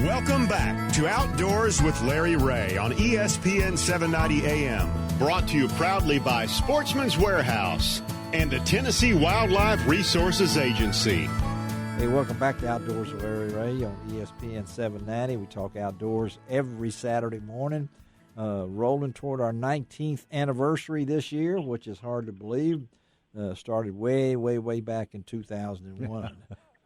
Welcome back to Outdoors with Larry Ray on ESPN 790 AM. Brought to you proudly by Sportsman's Warehouse and the Tennessee Wildlife Resources Agency. Hey, welcome back to Outdoors with Larry Ray on ESPN 790. We talk outdoors every Saturday morning. Rolling toward our 19th anniversary this year, which is hard to believe. Started way, way, way back in 2001.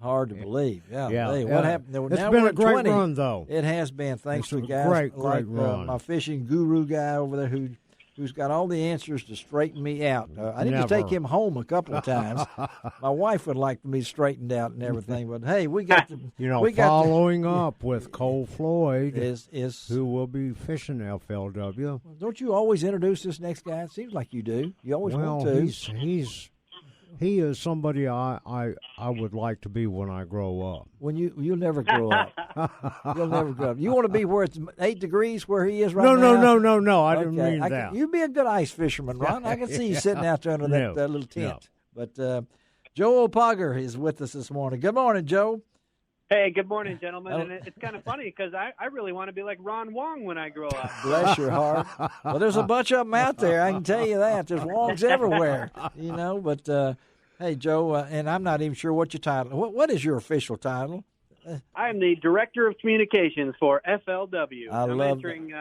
Hard to believe. Yeah. Hey, what happened? It's been a great run, though. It has been. Thanks to guys great run. My fishing guru guy over there who's got all the answers to straighten me out. I need to take him home a couple of times. My wife would like me straightened out and everything, but hey, we got the following up with Cole Floyd, is who will be fishing FLW. Don't you always introduce this next guy? It seems like you do. You always want to. He is somebody I would like to be when I grow up. When you'll never grow up. You'll never grow up. You want to be where it's 8 degrees where he is right now? No. I didn't mean that. You'd be a good ice fisherman, Ron. I can see you sitting out there under that little tent. No. But Joe Opogger is with us this morning. Good morning, Joe. Hey, good morning, gentlemen. And it's kind of funny because I really want to be like Ron Wong when I grow up. Bless your heart. Well, there's a bunch of them out there. I can tell you that. There's Wongs everywhere, But, hey, Joe, and I'm not even sure what your title. What is your official title? I'm the Director of Communications for FLW. I'm entering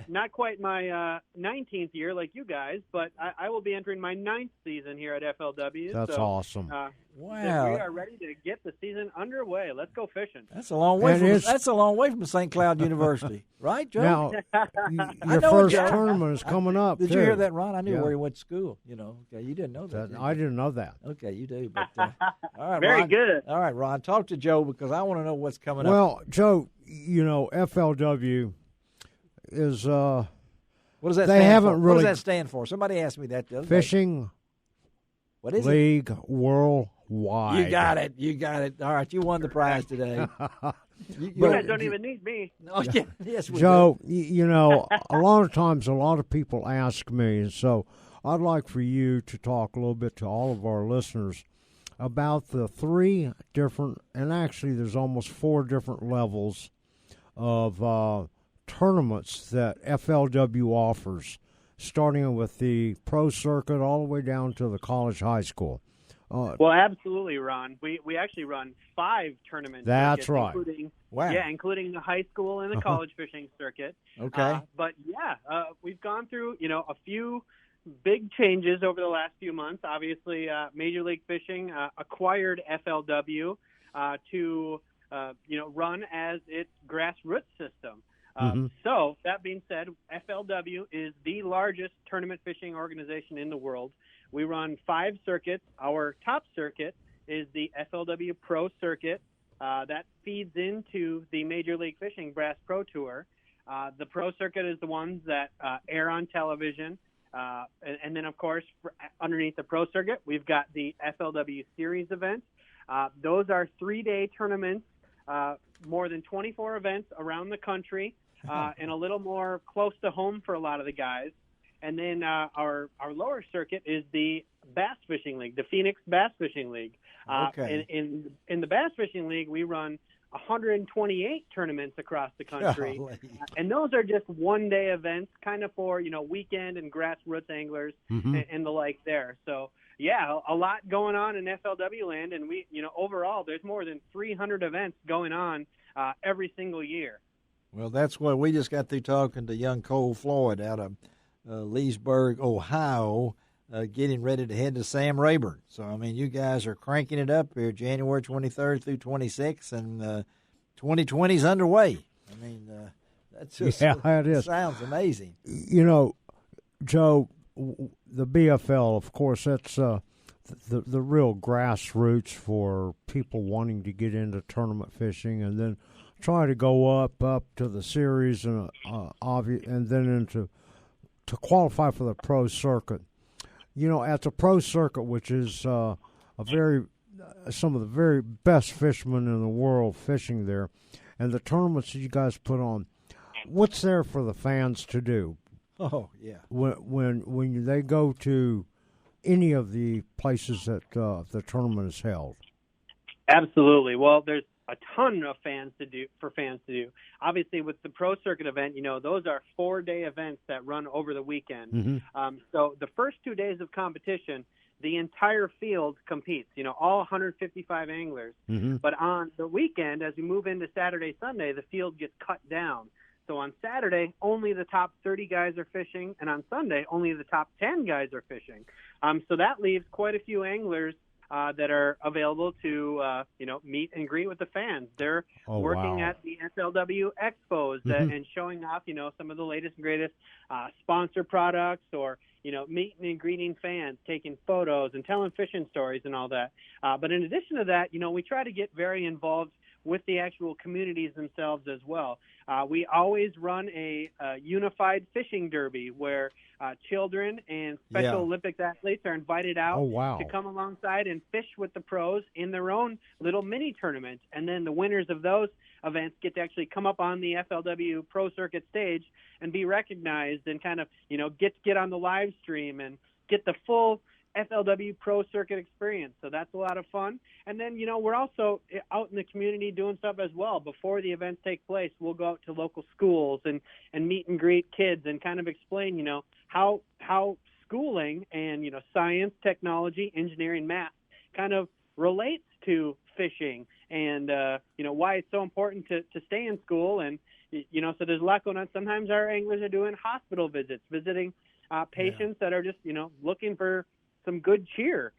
not quite my 19th year like you guys, but I will be entering my 9th season here at FLW. That's awesome. Wow. We are ready to get the season underway. Let's go fishing. That's a long way from St. Cloud University, right, Joe? Now, your first tournament is coming up. Did you hear that, Ron? I knew where he went to school. Okay, you didn't know that. I didn't know that. Okay, you do. But, all right, very Ron. good. All right, Ron, talk to Joe because I want to know what's coming up. Well, Joe, FLW is what does that they stand haven't for? really What does that stand for? Somebody asked me that the other Fishing day. What is League Worldwide. You got it. All right, you won the prize today. You guys don't even need me. Oh, yes, we Joe, do. A lot of times a lot of people ask me, and so I'd like for you to talk a little bit to all of our listeners about the 3 different, and actually there's almost 4 different levels of tournaments that FLW offers, starting with the pro circuit all the way down to the college high school. Well, absolutely, Ron. We actually run 5 tournaments. That's right. Including the high school and the college fishing circuit. Okay. We've gone through, a few big changes over the last few months. Obviously, Major League Fishing acquired FLW to run as its grassroots system. So that being said, FLW is the largest tournament fishing organization in the world. We run 5 circuits. Our top circuit is the FLW Pro Circuit. That feeds into the Major League Fishing Brass Pro Tour. The Pro Circuit is the ones that air on television. And then, of course, underneath the Pro Circuit, we've got the FLW Series events. Those are 3-day tournaments, more than 24 events around the country, and a little more close to home for a lot of the guys. And then our lower circuit is the Bass Fishing League, the Phoenix Bass Fishing League. Okay. In the Bass Fishing League, we run 128 tournaments across the country. And those are just one-day events, kind of for, weekend and grassroots anglers and the like there. So, yeah, a lot going on in FLW land. And we, overall, there's more than 300 events going on every single year. Well, that's what we just got through talking to young Cole Floyd out of Leesburg, Ohio, getting ready to head to Sam Rayburn. So, you guys are cranking it up here January 23rd through 26th, and 2020's underway. That's just it is. Sounds amazing. Joe, the BFL, of course, that's the real grassroots for people wanting to get into tournament fishing and then try to go up to the series and then to qualify for the pro circuit. At the pro circuit, which is some of the very best fishermen in the world fishing there, and the tournaments that you guys put on, what's there for the fans to do? Oh, yeah. When they go to any of the places that the tournament is held. Absolutely. Well, a ton of fans to do. Obviously, with the Pro Circuit event, those are 4-day events that run over the weekend. Mm-hmm. So the first 2 days of competition, the entire field competes, all 155 anglers. Mm-hmm. But on the weekend, as we move into Saturday, Sunday, the field gets cut down. So on Saturday, only the top 30 guys are fishing, and on Sunday, only the top 10 guys are fishing. So that leaves quite a few anglers that are available to, meet and greet with the fans. They're working at the FLW expos and showing off, some of the latest and greatest sponsor products, or, meeting and greeting fans, taking photos and telling fishing stories and all that. But in addition to that, we try to get very involved with the actual communities themselves as well. We always run a unified fishing derby where children and Special Olympics athletes are invited out to come alongside and fish with the pros in their own little mini tournament. And then the winners of those events get to actually come up on the FLW Pro Circuit stage and be recognized and kind of, get on the live stream and get the full FLW Pro Circuit experience. So that's a lot of fun. And then, we're also out in the community doing stuff as well. Before the events take place, we'll go out to local schools and meet and greet kids and kind of explain, how schooling and, science, technology, engineering, math kind of relates to fishing and, why it's so important to stay in school. And, so there's a lot going on. Sometimes our anglers are doing hospital visits, visiting patients that are just, looking for some good cheer.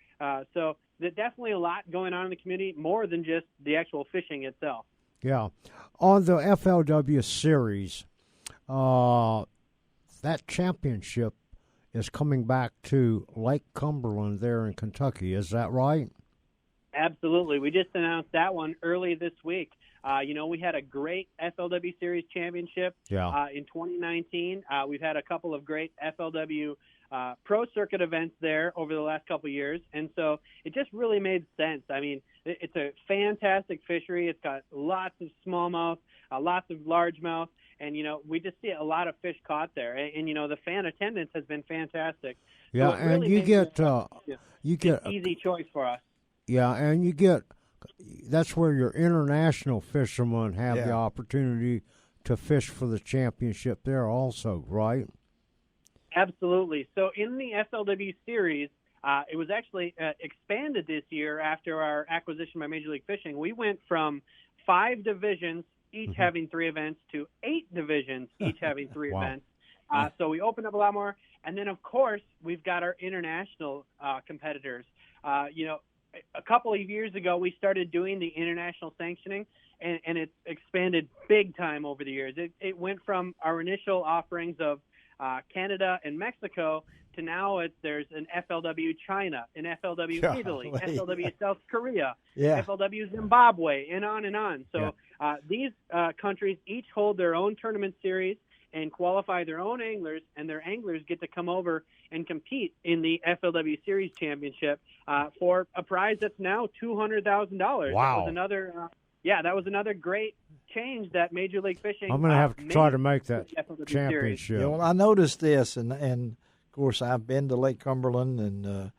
So there's definitely a lot going on in the community, more than just the actual fishing itself. Yeah. On the FLW series, that championship is coming back to Lake Cumberland there in Kentucky. Is that right? Absolutely. We just announced that one early this week. We had a great FLW Series championship in 2019. We've had a couple of great FLW Pro Circuit events there over the last couple of years, and so it just really made sense. I mean, it's a fantastic fishery. It's got lots of smallmouth, lots of largemouth, and we just see a lot of fish caught there. And the fan attendance has been fantastic. Yeah, so really and you get an easy choice for us. Yeah, and that's where your international fishermen have the opportunity to fish for the championship there also, right? Absolutely. So in the FLW series, it was actually expanded this year after our acquisition by Major League Fishing. We went from 5 divisions, each having 3 events, to 8 divisions, each having 3 events. So we opened up a lot more. And then, of course, we've got our international competitors. A couple of years ago, we started doing the international sanctioning, and it's expanded big time over the years. It went from our initial offerings of Canada and Mexico to now there's an FLW China, an FLW Italy, FLW South Korea, FLW Zimbabwe, and on and on. So these countries each hold their own tournament series and qualify their own anglers, and their anglers get to come over and compete in the FLW Series Championship for a prize that's now $200,000. Wow! That was another, that was another great change that Major League Fishing. I'm going to have to try to make that championship. Series. Well, I noticed this, and of course I've been to Lake Cumberland and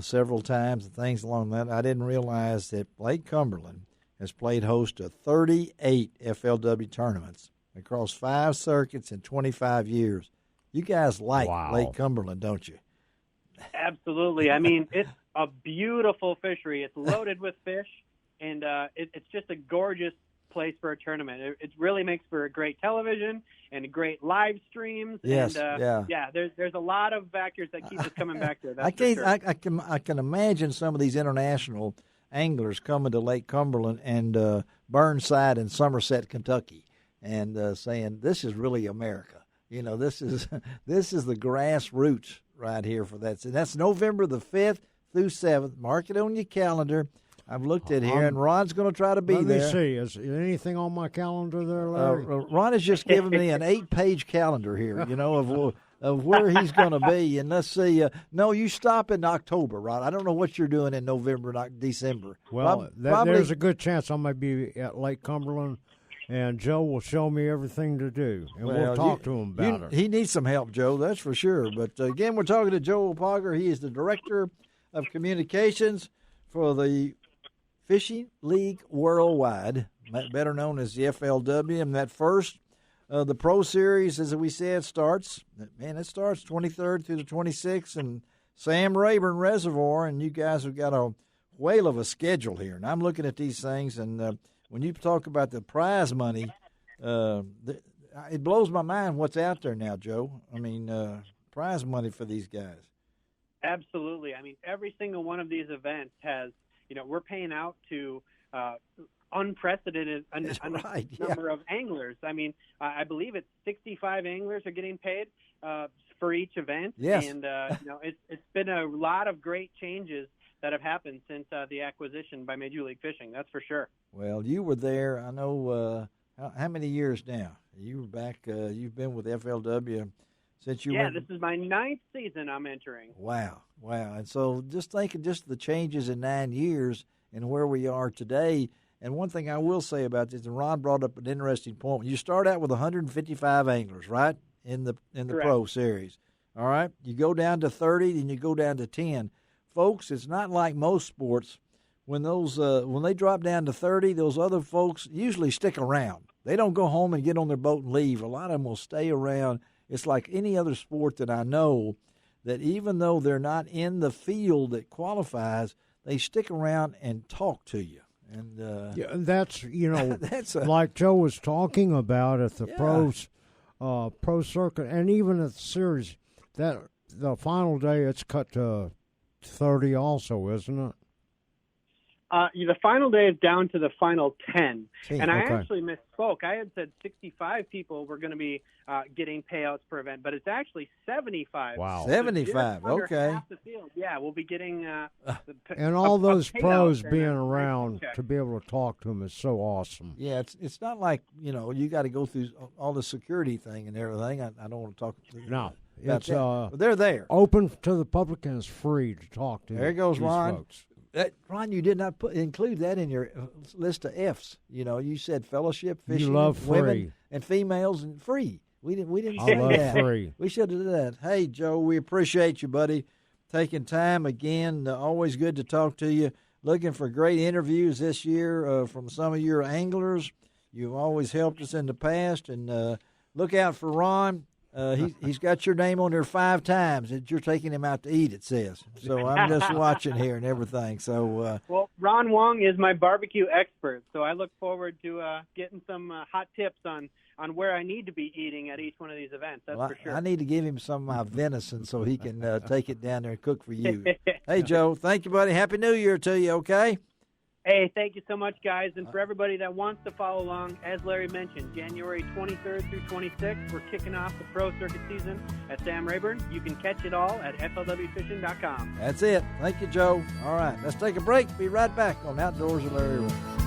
several times and things along that. I didn't realize that Lake Cumberland has played host to 38 FLW tournaments across 5 circuits in 25 years. You guys like Lake Cumberland, don't you? Absolutely. I mean, it's a beautiful fishery. It's loaded with fish, and it's just a gorgeous place for a tournament. It really makes for a great television and great live streams. Yes, and, there's a lot of factors that keep us coming back there. I can imagine some of these international anglers coming to Lake Cumberland and Burnside and Somerset, Kentucky, and saying, "This is really America." This is the grassroots right here for that. So that's November the 5th through 7th. Mark it on your calendar. I've looked at here, and Ron's going to try to be there. Let me see. Is anything on my calendar there, Larry? Ron has just given me an 8-page calendar here, of where he's going to be. And let's see. No, you stop in October, Ron. I don't know what you're doing in November and December. Well, there's a good chance I might be at Lake Cumberland. And Joe will show me everything to do, and we'll talk to him about it. He needs some help, Joe, that's for sure. But, again, we're talking to Joe Pogger. He is the Director of Communications for the Fishing League Worldwide. better known as the FLW. And that first, the Pro Series, as we said, starts 23rd through the 26th, and Sam Rayburn Reservoir, and you guys have got a whale of a schedule here. And I'm looking at these things, and when you talk about the prize money, it blows my mind what's out there now, Joe. I mean, prize money for these guys. Absolutely. I mean, every single one of these events has, we're paying out to unprecedented number of anglers. I mean, I believe it's 65 anglers are getting paid for each event. Yes. And, it's been a lot of great changes that have happened since the acquisition by Major League Fishing. That's for sure. Well, you were there. I know how many years now? You were back. You've been with FLW since you went. This is my 9th season I'm entering. Wow. And so just thinking just the changes in 9 years and where we are today. And one thing I will say about this, and Ron brought up an interesting point. You start out with 155 anglers, right, in the Correct. Pro Series. All right? You go down to 30, then you go down to 10. Folks, it's not like most sports. When they drop down to 30, those other folks usually stick around. They don't go home and get on their boat and leave. A lot of them will stay around. It's like any other sport that I know, that even though they're not in the field that qualifies, they stick around and talk to you. And that's like Joe was talking about at the pro circuit, and even at the series, that the final day it's cut to 30 also, isn't it? The final day is down to the final 10. And I okay. actually misspoke. I had said 65 people were going to be getting payouts per event, but it's actually 75. Wow. 75, under okay. half the field. Yeah, we'll be getting and all those pros payout being and a around check. to be able to talk to them is so awesome. Yeah, it's not like, you got to go through all the security thing and everything. I don't want to talk No, about it's that. But they're there. open to the public and it's free to talk to. There goes these Ron. folks. Ron, you did not include that in your list of F's. You said fellowship, fishing, You love women, free. and females, and free. We didn't I say love that. free. We should have done that. Hey, Joe, we appreciate you, buddy, taking time again. Always good to talk to you. Looking for great interviews this year from some of your anglers. You've always helped us in the past, and look out for Ron. He's got your name on there 5 times that you're taking him out to eat, it says. So I'm just watching here and everything. So well, Ron Wong is my barbecue expert, so I look forward to getting some hot tips on where I need to be eating at each one of these events. That's for sure. I need to give him some of my venison so he can take it down there and cook for you. Hey, Joe, thank you, buddy. Happy New Year to you, okay? Hey, thank you so much, guys. And for everybody that wants to follow along, as Larry mentioned, January 23rd through 26th, we're kicking off the pro circuit season at Sam Rayburn. You can catch it all at flwfishing.com. That's it. Thank you, Joe. All right, let's take a break. Be right back on Outdoors with Larry Ray.